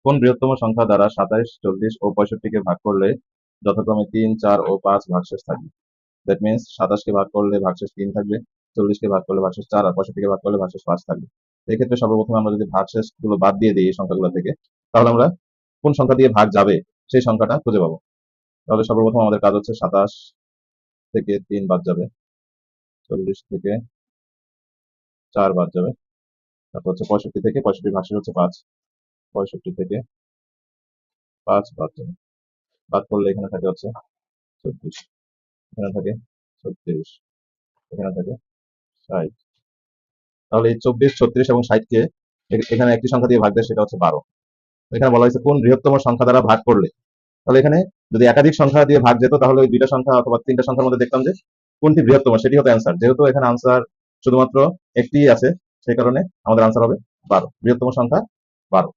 কোন বৃহত্তম সংখ্যা দ্বারা 27, 40 ও 65 কে ভাগ করলে যথাক্রমে 3, 4 ও 5 ভাগশেষ থাকবে? দ্যাট মিনস 27 কে ভাগ করলে ভাগশেষ 3 থাকবে, 40 কে ভাগ করলে ভাগশেষ 4 আর 65 কে ভাগ করলে ভাগশেষ 5 থাকবে। এক্ষেত্রে সর্বপ্রথম আমরা যদি ভাগশেষ গুলো বাদ দিয়ে দিই এই সংখ্যাগুলো থেকে, তাহলে আমরা কোন সংখ্যা দিয়ে ভাগ যাবে সেই সংখ্যাটা খুঁজে পাবো। তাহলে সর্বপ্রথম আমাদের কাজ হচ্ছে 27 থেকে 3 বাদ যাবে, 40 থেকে 4 বাদ যাবে, তারপর হচ্ছে 65 থেকে 65 ভাগশেষ হচ্ছে 5, 65 থেকে 5 বাদ যাবে। বাদ করলে এখানে থাকে হচ্ছে 24, এখানে থাকে 36, এখানে থাকে 60। তাহলে এই 24, 36 এবং 60 কে এখানে একটি সংখ্যা দিয়ে ভাগ দেয়, সেটা হচ্ছে 12। এখানে বলা হয়েছে কোন বৃহত্তম সংখ্যা দ্বারা ভাগ করলে। তাহলে এখানে যদি একাধিক সংখ্যা দিয়ে ভাগ যেত, তাহলে ওই দুইটা সংখ্যা অথবা তিনটা সংখ্যার মধ্যে দেখতাম যে কোনটি বৃহত্তম, সেটি হতো অ্যান্সার। যেহেতু এখানে আনসার শুধুমাত্র একটি আছে, সেই কারণে আমাদের আনসার হবে 12, বৃহত্তম সংখ্যা 12।